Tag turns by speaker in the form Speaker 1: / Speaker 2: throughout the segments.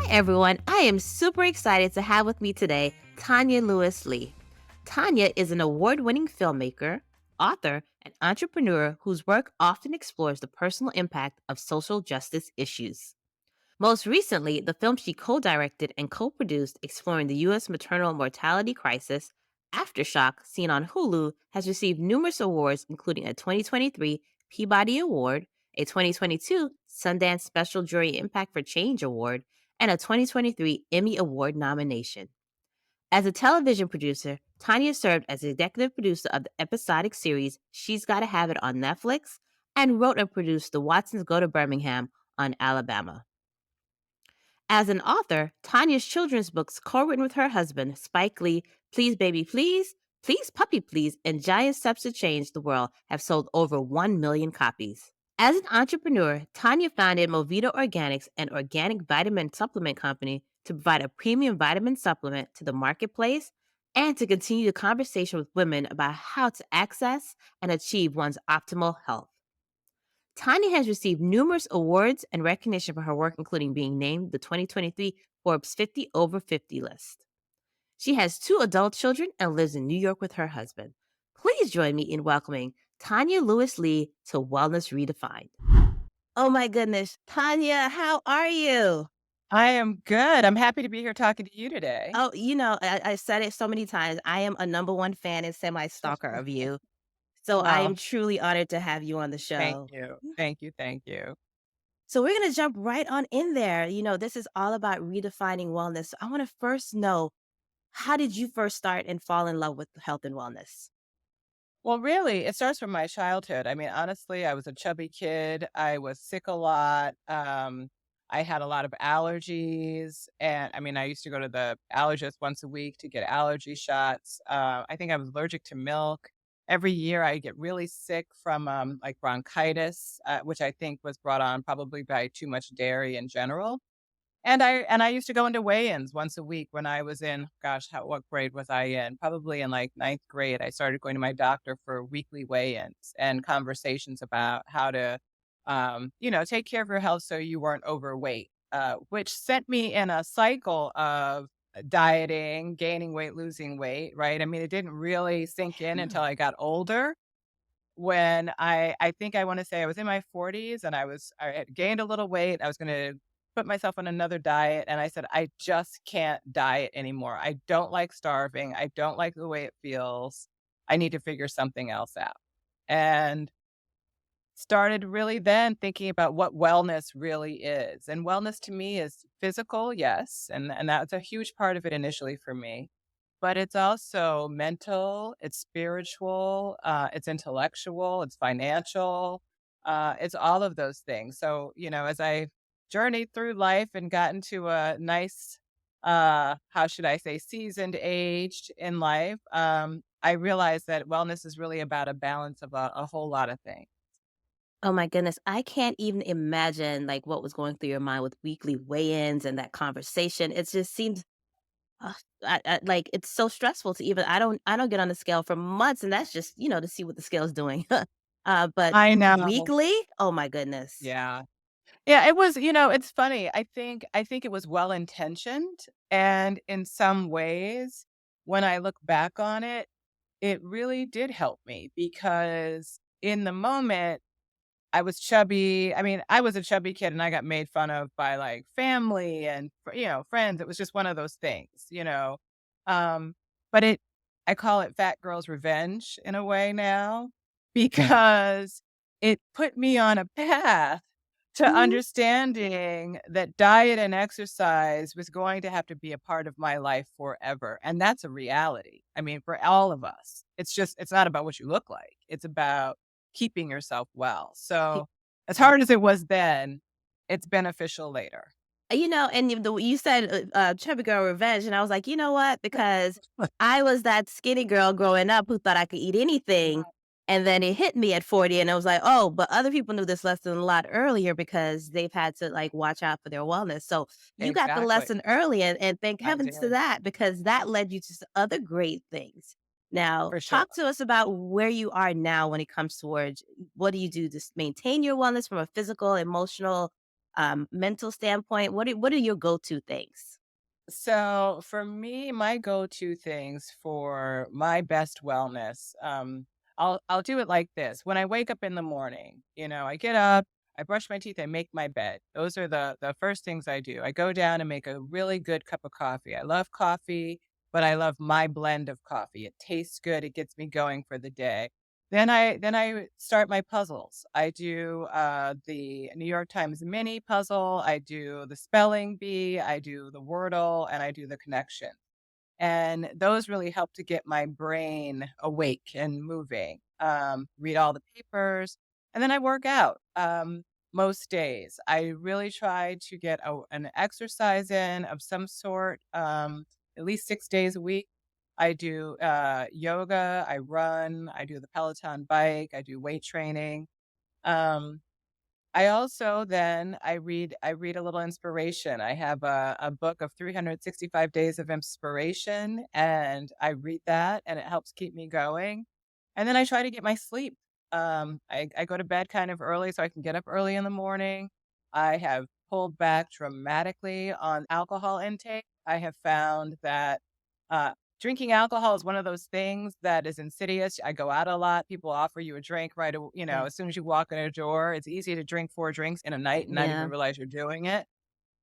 Speaker 1: everyone. I am super excited to have with me today Tonya Lewis Lee. Tanya is an award winning filmmaker, author, and entrepreneur whose work often explores the personal impact of social justice issues. Most recently, the film she co directed and co produced exploring the U.S. maternal mortality crisis, Aftershock, seen on Hulu, has received numerous awards, including a 2023 Peabody Award, a 2022 Sundance Special Jury Impact for Change Award, and a 2023 Emmy Award nomination. As a television producer, Tanya served as executive producer of the episodic series She's Gotta Have It on Netflix and wrote and produced The Watsons Go to Birmingham on Alabama. As an author, Tanya's children's books, co-written with her husband, Spike Lee, Please Baby Please, Please Puppy Please, and Giant Steps to Change the World have sold over 1 million copies. As an entrepreneur, Tanya founded Movita Organics, an organic vitamin supplement company, to provide a premium vitamin supplement to the marketplace and to continue the conversation with women about how to access and achieve one's optimal health. Tanya has received numerous awards and recognition for her work, including being named the 2023 Forbes 50 Over 50 list. She has two adult children and lives in New York with her husband. Please join me in welcoming Tonya Lewis Lee to Wellness Redefined. Oh my goodness. Tanya, how are you?
Speaker 2: I am good. I'm happy to be here talking to you today.
Speaker 1: Oh, I said it so many times. I am a number one fan and semi stalker of you. So I am
Speaker 2: Well,
Speaker 1: truly honored to have you on the
Speaker 2: thank
Speaker 1: show.
Speaker 2: you. Thank you. Thank you.
Speaker 1: So we're going to jump right on in there. This is all about redefining wellness. So I want to first know, how did you first start and fall in love with health and wellness?
Speaker 2: Well, really, it starts from my childhood. I mean, honestly, I was a chubby kid. I was sick a lot. I had a lot of allergies. And I mean, I used to go to the allergist once a week to get allergy shots. I think I was allergic to milk. Every year I get really sick from like bronchitis, which I think was brought on probably by too much dairy in general. And I used to go into weigh-ins once a week when I was in gosh, what grade was I in? Probably in, like, ninth grade. I started going to my doctor for weekly weigh-ins and conversations about how to, take care of your health so you weren't overweight, which sent me in a cycle of dieting, gaining weight, losing weight, right? I mean, it didn't really sink in
Speaker 1: Yeah.
Speaker 2: until I got older when I think I wanna say I was in my 40s and I had gained a little weight. I was gonna put myself on another diet, and I said, "I just can't diet anymore. I don't like starving. I don't like the way it feels. I need to figure something else out." And started really then thinking about what wellness really is. And wellness to me is physical, yes, and that's a huge part of it initially for me. But it's also mental, it's spiritual, it's intellectual, it's financial, it's all of those things. So, as I journeyed through life and gotten to a nice, how should I say, seasoned age in life, I realized that wellness is really about a balance of a whole lot of things.
Speaker 1: Oh my goodness. I can't even imagine like what was going through your mind with weekly weigh-ins and that conversation. It just seems like it's so stressful to even I don't get on the scale for months and that's just, to see what the scale's doing. But
Speaker 2: I know.
Speaker 1: weekly? Oh my goodness.
Speaker 2: Yeah. Yeah, it was, it's funny. I think it was well-intentioned, and in some ways, when I look back on it, it really did help me because in the moment, I was chubby. I mean, I was a chubby kid and I got made fun of by, like, family and, friends. It was just one of those things. Um, but I call it fat girl's revenge in a way now because it put me on a path to
Speaker 1: Mhm.
Speaker 2: understanding that diet and exercise was going to have to be a part of my life forever, and that's a reality. I mean, for all of us. It's not about what you look like. It's about keeping yourself well. So, as
Speaker 1: Yeah.
Speaker 2: hard as it was then, it's beneficial later.
Speaker 1: And you said, Chubby Girl Revenge, and I was like, "You know what?" Because I was that skinny girl growing up who thought I could eat anything, and then it hit me at 40, and I was like, "Oh, but other people knew this lesson a lot earlier because they've had to, like, watch out for their wellness." So, you got the
Speaker 2: Exactly.
Speaker 1: lesson early, and thank
Speaker 2: I
Speaker 1: heavens to
Speaker 2: did,
Speaker 1: that because that led you to other great things. Now,
Speaker 2: for sure.
Speaker 1: talk to us about where you are now when it comes towards what do you do to maintain your wellness from a physical, emotional, mental standpoint? What are your go-to things?
Speaker 2: So for me, my go-to things for my best wellness, I'll do it like this. When I wake up in the morning, I get up, I brush my teeth, I make my bed. Those are the first things I do. I go down and make a really good cup of coffee. I love coffee, but I love my blend of coffee. It tastes good. It gets me going for the day. Then I start my puzzles. I do the New York Times mini puzzle. I do the spelling bee. I do the Wordle, and I do the connection. And those really help to get my brain awake and moving. Read all the papers, and then I work out. Most days, I really try to get an exercise in of some sort, at least 6 days a week. I do yoga, I run, I do the Peloton bike, I do weight training. Um, I also then I read a little inspiration. I have a book of 365 days of inspiration, and I read that, and it helps keep me going. And then I try to get my sleep. I go to bed kind of early so I can get up early in the morning. I have pulled back dramatically on alcohol intake. I have found that uh, drinking alcohol is one of those things that is insidious. I go out a lot. People offer you a drink
Speaker 1: Yeah.
Speaker 2: as soon as you walk in a door. It's easy to drink 4 drinks in a night and not even
Speaker 1: Yeah.
Speaker 2: realize you're doing it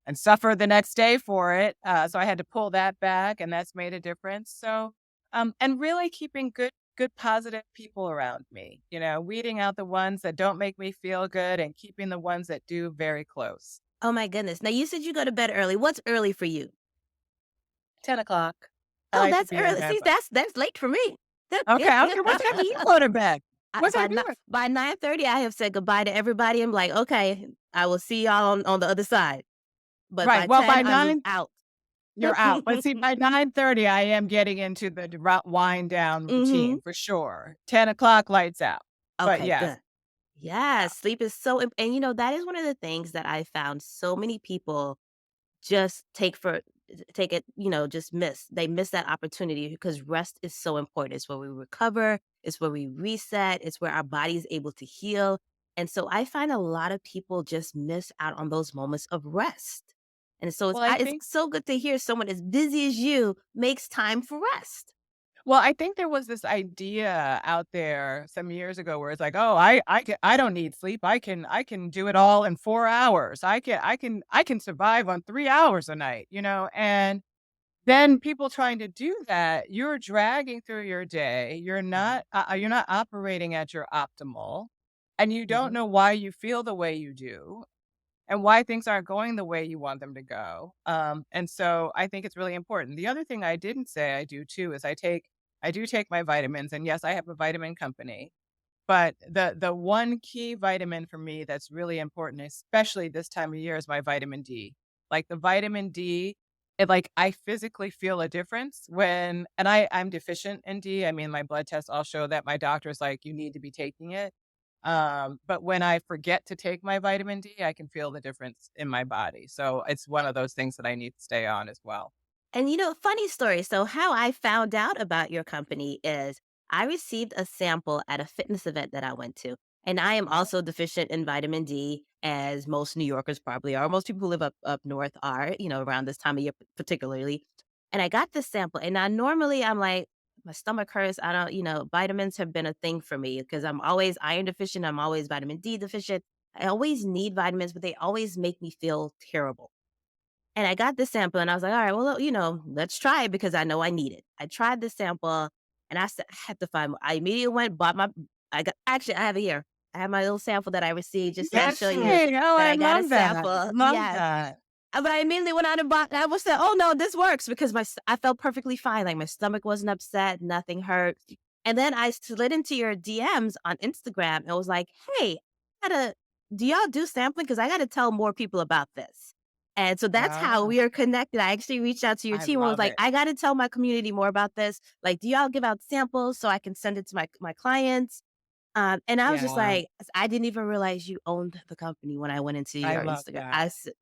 Speaker 2: and suffer the next day for it. So I had to pull that back, and that's made a difference. So, and really keeping good, positive people around me, weeding out the ones that don't make me feel good and keeping the ones that do very close.
Speaker 1: Oh my goodness. Now you said you go to bed early. What's early for you?
Speaker 2: 10 o'clock. I
Speaker 1: Oh,
Speaker 2: like to
Speaker 1: that's
Speaker 2: be in
Speaker 1: early.
Speaker 2: bed.
Speaker 1: See, that's late for me.
Speaker 2: Okay, okay. What time do you go to bed? What time
Speaker 1: By
Speaker 2: do you?
Speaker 1: by 9:30, I have said goodbye to everybody. I'm like, okay, I will see y'all on the other side. But
Speaker 2: Right.
Speaker 1: by
Speaker 2: Well,
Speaker 1: 10,
Speaker 2: by
Speaker 1: I'm
Speaker 2: 9,
Speaker 1: out.
Speaker 2: you're out. But see, by 9:30, I am getting into the wind down
Speaker 1: Hmm.
Speaker 2: routine for sure. 10 o'clock, lights out. But
Speaker 1: Okay,
Speaker 2: yes.
Speaker 1: good. Yes, sleep is so, and that is one of the things that I found so many people just take it, just miss. They miss that opportunity because rest is so important. It's where we recover, it's where we reset, it's where our body is able to heal. And so I find a lot of people just miss out on those moments of rest. And so
Speaker 2: Well, I
Speaker 1: it's
Speaker 2: think
Speaker 1: so good to hear someone as busy as you makes time for rest.
Speaker 2: I think there was this idea out there some years ago where it's like, "Oh, I don't need sleep. I can do it all in 4 hours. I can survive on 3 hours a night," And then people trying to do that, you're dragging through your day.
Speaker 1: Mhm,
Speaker 2: You're not operating at your optimal, and you don't
Speaker 1: mhm.
Speaker 2: know why you feel the way you do and why things aren't going the way you want them to go. And so I think it's really important. The other thing I didn't say I do too is I do take my vitamins, and yes, I have a vitamin company. But the one key vitamin for me that's really important, especially this time of year, is my vitamin D. Like, the vitamin D, I physically feel a difference and I'm deficient in D. I mean, my blood tests all show that. My doctor's like, "You need to be taking it." But when I forget to take my vitamin D, I can feel the difference in my body. So it's one of those things that I need to stay on as well.
Speaker 1: And funny story. So, how I found out about your company is I received a sample at a fitness event that I went to. And I am
Speaker 2: Uh-huh.
Speaker 1: also deficient in vitamin D, as most New Yorkers probably are. Most people who live up north are, around this time of year, particularly. And I got this sample. And now, normally, I'm like, my stomach hurts. I don't, vitamins have been a thing for me because I'm always iron deficient. I'm always vitamin D deficient. I always need vitamins, but they always make me feel terrible. And I got the sample and I was like, "All right, well, let's try it because I know I need it." I tried the sample and I said, "I have to find more." I immediately went, bought my actually, I have it here. I have my little sample that I received just to show you
Speaker 2: Yay! Oh,
Speaker 1: that
Speaker 2: I
Speaker 1: I got a
Speaker 2: love that.
Speaker 1: sample.
Speaker 2: Love
Speaker 1: Yes.
Speaker 2: that.
Speaker 1: But I immediately went out and bought I was said, "Oh, no, this works," because I felt perfectly fine, like, my stomach wasn't upset, nothing hurt. And then I slid into your DMs on Instagram and was like, "Hey, I gotta do y'all do sampling? Because I gotta tell more people about this." And so that's how
Speaker 2: Ah,
Speaker 1: we are connected. I actually reached out to your
Speaker 2: I
Speaker 1: team and was
Speaker 2: love
Speaker 1: like,
Speaker 2: it.
Speaker 1: "I gotta tell my community more about this. Like, do y'all give out samples so I can send it to my clients?" And I was just
Speaker 2: Yeah,
Speaker 1: like, I didn't even realize you owned the company when I went into
Speaker 2: I
Speaker 1: your
Speaker 2: love
Speaker 1: Instagram.
Speaker 2: that.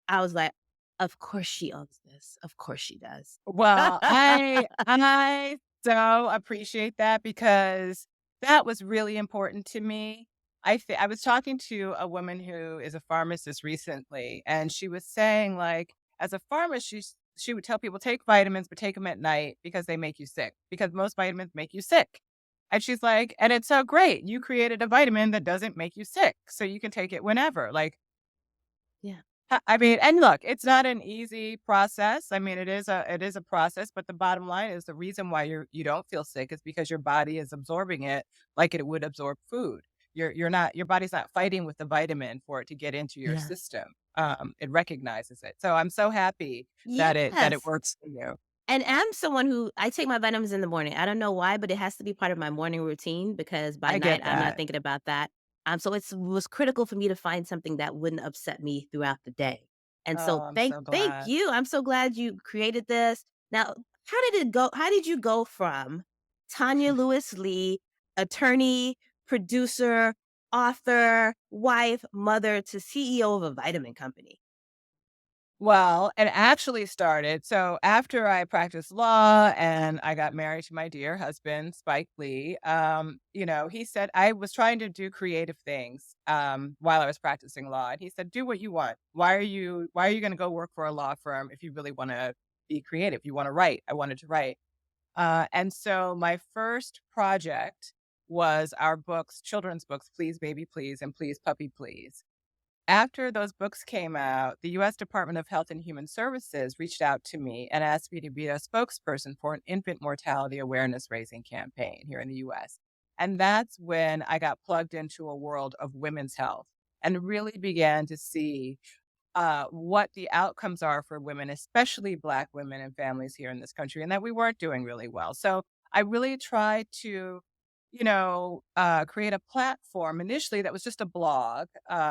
Speaker 1: I was like, "Of course she owns this. Of course she does."
Speaker 2: Well, I so appreciate that because that was really important to me. I was talking to a woman who is a pharmacist recently, and she was saying, like, as a pharmacist, she would tell people, "Take vitamins, but take them at night because they make you sick, because most vitamins make you sick." And she's like, "And it's so great. You created a vitamin that doesn't make you sick, so you can take it whenever." Like,
Speaker 1: Yeah.
Speaker 2: I mean, and look, it's not an easy process. I mean, it is a process, but the bottom line is the reason why you don't feel sick is because your body is absorbing it like it would absorb food. You're not your body's not fighting with the vitamin for it to get into your
Speaker 1: Yeah.
Speaker 2: system. It recognizes it. So I'm so happy that it
Speaker 1: Yes.
Speaker 2: works for you.
Speaker 1: And I'm someone who I take my vitamins in the morning. I don't know why, but it has to be part of my morning routine because by
Speaker 2: I
Speaker 1: night
Speaker 2: get
Speaker 1: I'm not
Speaker 2: that.
Speaker 1: thinking about that. So it was critical for me to find something that wouldn't upset me throughout the day. And
Speaker 2: Oh,
Speaker 1: so
Speaker 2: I'm
Speaker 1: thank
Speaker 2: so
Speaker 1: thank
Speaker 2: glad.
Speaker 1: you. I'm so glad you created this. Now, how did it go? How did you go from Tonya Lewis Lee, attorney, producer, author, wife, mother to CEO of a vitamin company?
Speaker 2: Well, it actually started so after I practiced law and I got married to my dear husband, Spike Lee, he said I was trying to do creative things, while I was practicing law, and he said, "Do what you want. Why are you gonna go work for a law firm if you really wanna be creative? You wanna write." I wanted to write. And so my first project was our books, children's books, Please Baby Please and Please Puppy Please. After those books came out, the US Department of Health and Human Services reached out to me and asked me to be a spokesperson for an infant mortality awareness raising campaign here in the US. And that's when I got plugged into a world of women's health and really began to see what the outcomes are for women, especially Black women and families here in this country, and that we weren't doing really well. So I really tried to, create a platform initially that was just a blog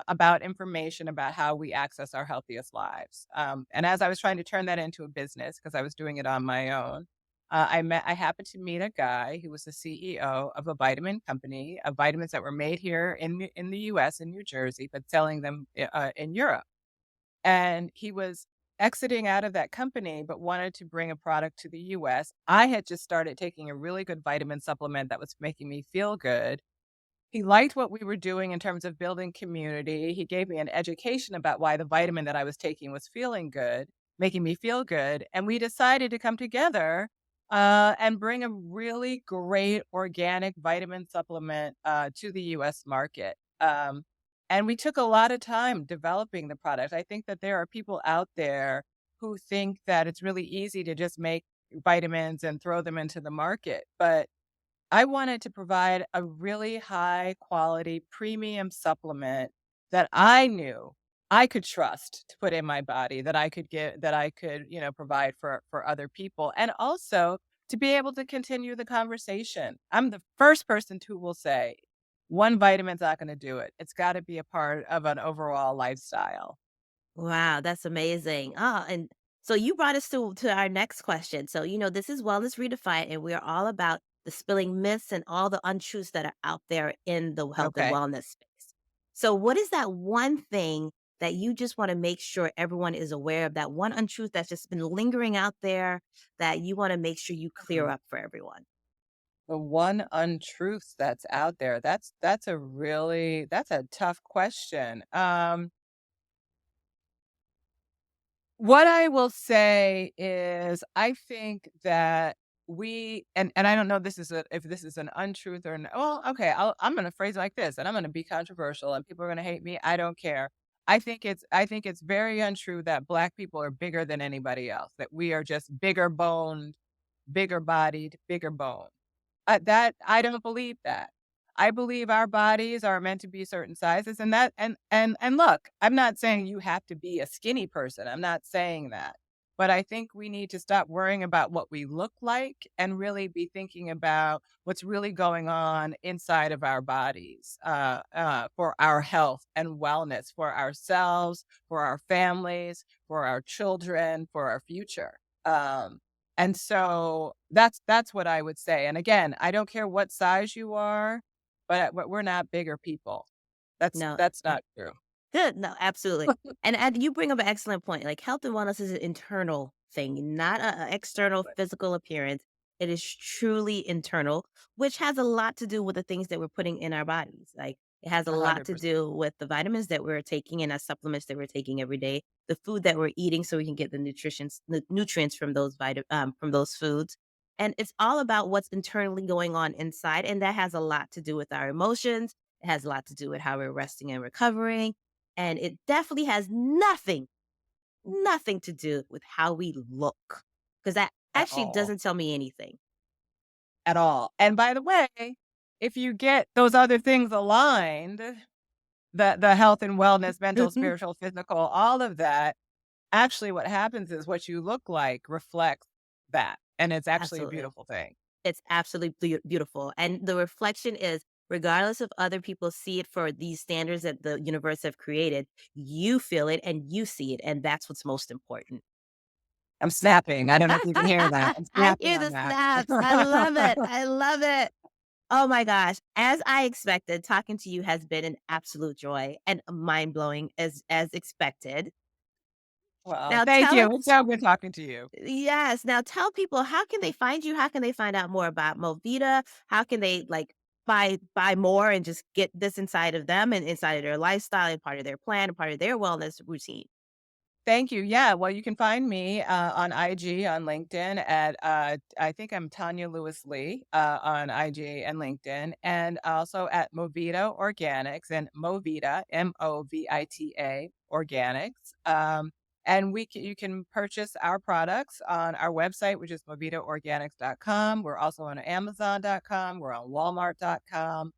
Speaker 2: about information about how we access our healthiest lives. And as I was trying to turn that into a business, because I was doing it on my own, I happened to meet a guy who was the CEO of a vitamin company, of vitamins that were made here in the U.S. in New Jersey, but selling them in Europe. And he was exiting out of that company, but wanted to bring a product to the US. I had just started taking a really good vitamin supplement that was making me feel good. He liked what we were doing in terms of building community. He gave me an education about why the vitamin that I was taking was feeling good, making me feel good. And we decided to come together and bring a really great organic vitamin supplement to the US market. And we took a lot of time developing the product. I think that there are people out there who think that it's really easy to just make vitamins and throw them into the market. But I wanted to provide a really high quality premium supplement that I knew I could trust to put in my body, that I could, provide for other people, and also to be able to continue the conversation. I'm the first person who will say, "One vitamin's not gonna do it. It's gotta be a part of an overall lifestyle."
Speaker 1: Wow, that's amazing. And so you brought us to our next question. So, this is Wellness Redefined, and we're all about the spilling myths and all the untruths that are out there in the health and
Speaker 2: Okay.
Speaker 1: wellness space. So, what is that one thing that you just want to make sure everyone is aware of? That one untruth that's just been lingering out there that you want to make sure you clear
Speaker 2: Mhm.
Speaker 1: up for everyone?
Speaker 2: The one untruth that's out there, that's a tough question. What I will say is I think that and I don't know if this is an untruth or well, okay, I'm gonna phrase it like this, and I'm gonna be controversial and people are gonna hate me. I don't care. I think it's very untrue that Black people are bigger than anybody else, that we are just bigger boned, bigger bodied, bigger boned. That I don't believe that. I believe our bodies are meant to be certain sizes and that and look, I'm not saying you have to be a skinny person. I'm not saying that. But I think we need to stop worrying about what we look like and really be thinking about what's really going on inside of our bodies for our health and wellness, for ourselves, for our families, for our children, for our future. And so that's what I would say. And again, I don't care what size you are, but we're not bigger people.
Speaker 1: No,
Speaker 2: That's not true.
Speaker 1: good. No, absolutely. And you bring up an excellent point. Like health and wellness is an internal thing, not a external physical appearance. It is truly internal, which has a lot to do with the things that we're putting in our bodies. Like It has a lot to
Speaker 2: 100%.
Speaker 1: do with the vitamins that we're taking and the supplements that we're taking every day, the food that we're eating so we can get the nutrients from from those foods. And it's all about what's internally going on inside. And that has a lot to do with our emotions. It has a lot to do with how we're resting and recovering. And it definitely has nothing to do with how we look, because that
Speaker 2: At
Speaker 1: actually
Speaker 2: all.
Speaker 1: doesn't tell me anything.
Speaker 2: At all. And by the way, if you get those other things aligned, the health and wellness, mental, spiritual, physical, all of that, actually what happens is what you look like reflects that, and it's actually a
Speaker 1: Absolutely.
Speaker 2: beautiful thing.
Speaker 1: It's absolutely beautiful. And the reflection is, regardless of other people see it for these standards that the universe have created, you feel it and you see it. And that's what's most important.
Speaker 2: I'm snapping. I don't know if you can hear that. I'm
Speaker 1: I
Speaker 2: snapping
Speaker 1: hear
Speaker 2: on
Speaker 1: the
Speaker 2: that.
Speaker 1: snaps. I love it. I love it. Oh my gosh. As I expected, talking to you has been an absolute joy and mind blowing as expected.
Speaker 2: Well,
Speaker 1: Now
Speaker 2: thank
Speaker 1: tell
Speaker 2: you. It's
Speaker 1: us,
Speaker 2: so good talking to you.
Speaker 1: yes. Now tell people, how can they find you? How can they find out more about Movita? How can they like buy more and just get this inside of them and inside of their lifestyle and part of their plan and part of their wellness routine?
Speaker 2: Thank you. Yeah, well, you can find me, on IG, on LinkedIn at, I think I'm Tonya Lewis Lee, on IG and LinkedIn, and also at Movita Organics and Movita, Movita Organics. And you can purchase our products on our website, which is movitaorganics.com. We're also on Amazon.com. We're on Walmart.com.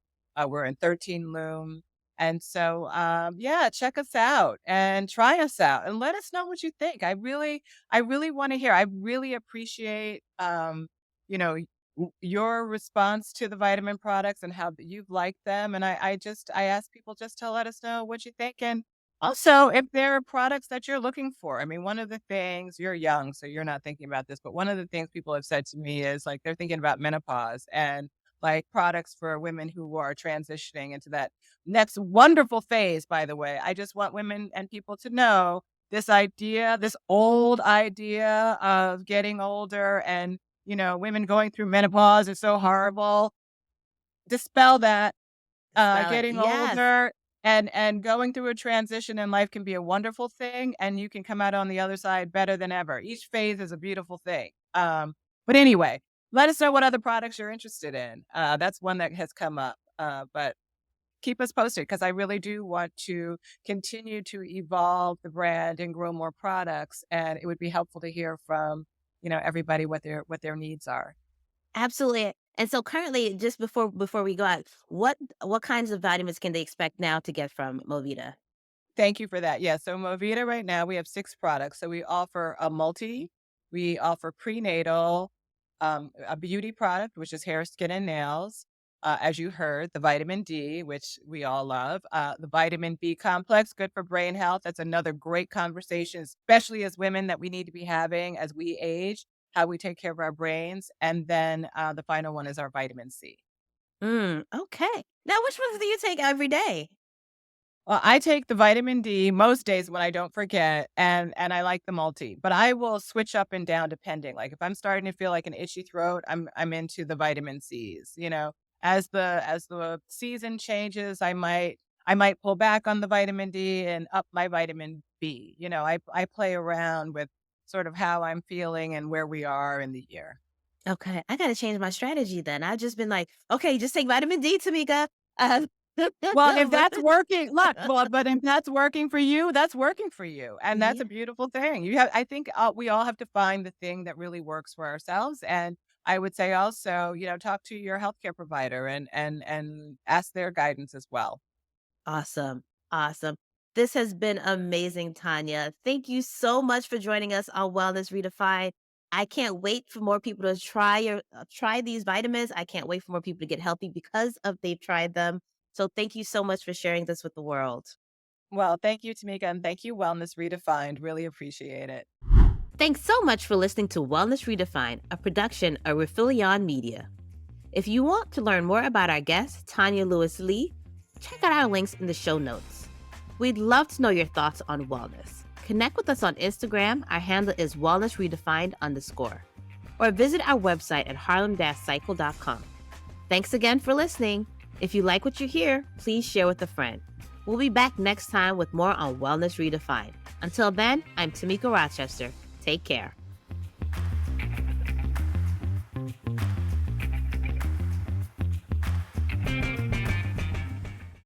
Speaker 2: We're in 13 Loom. And so, yeah, check us out and try us out and let us know what you think. I really want to hear. I really appreciate, you know, your response to the vitamin products and how you've liked them. And I ask people just to let us know what you think. And also, if there are products that you're looking for. I mean, one of the things, you're young, so you're not thinking about this, but one of the things people have said to me is like they're thinking about menopause and like products for women who are transitioning into that next wonderful phase, by the way. I just want women and people to know this old idea of getting older and, women going through menopause is so horrible. Dispel that.
Speaker 1: Spell it.
Speaker 2: Getting
Speaker 1: Yes.
Speaker 2: older and going through a transition in life can be a wonderful thing, and you can come out on the other side better than ever. Each phase is a beautiful thing. But anyway, let us know what other products you're interested in. That's one that has come up. But keep us posted because I really do want to continue to evolve the brand and grow more products. And it would be helpful to hear from, everybody what their needs are.
Speaker 1: Absolutely. And so currently, just before we go out, what kinds of vitamins can they expect now to get from Movita?
Speaker 2: Thank you for that. Yeah, so Movita right now we have 6 products. So we offer a multi, we offer prenatal, a beauty product, which is hair, skin, and nails. As you heard, the vitamin D, which we all love, the vitamin B complex, good for brain health. That's another great conversation, especially as women that we need to be having as we age, how we take care of our brains. And then the final one is our vitamin C.
Speaker 1: Okay. Now, which ones do you take every day?
Speaker 2: Well, I take the vitamin D most days when I don't forget, and I like the multi, but I will switch up and down depending. Like if I'm starting to feel like an itchy throat, I'm into the vitamin C's. As the season changes, I might pull back on the vitamin D and up my vitamin B. I play around with sort of how I'm feeling and where we are in the year.
Speaker 1: Okay, I gotta change my strategy then. I've just been like, okay, just take vitamin D, Tamika. Uh,
Speaker 2: Well, if that's working, look, well, but if that's working for you, that's working for you, and that's a
Speaker 1: yeah,
Speaker 2: beautiful thing. I think, we all have to find the thing that really works for ourselves, and I would say also, talk to your healthcare provider and ask their guidance as well.
Speaker 1: awesome, awesome. This has been amazing, Tanya. Thank you so much for joining us on Wellness Redefined. I can't wait for more people to try these vitamins. I can't wait for more people to get healthy because of they've tried them. So thank you so much for sharing this with the world.
Speaker 2: Well, thank you, Tamika, and thank you, Wellness Redefined. Really appreciate it.
Speaker 1: Thanks so much for listening to Wellness Redefined, a production of Refilion Media. If you want to learn more about our guest, Tonya Lewis Lee, check out our links in the show notes. We'd love to know your thoughts on wellness. Connect with us on Instagram. Our handle is wellnessredefined_, or visit our website at harlem-cycle.com. Thanks again for listening. If you like what you hear, please share with a friend. We'll be back next time with more on Wellness Redefined. Until then, I'm Tamika Rochester. Take care.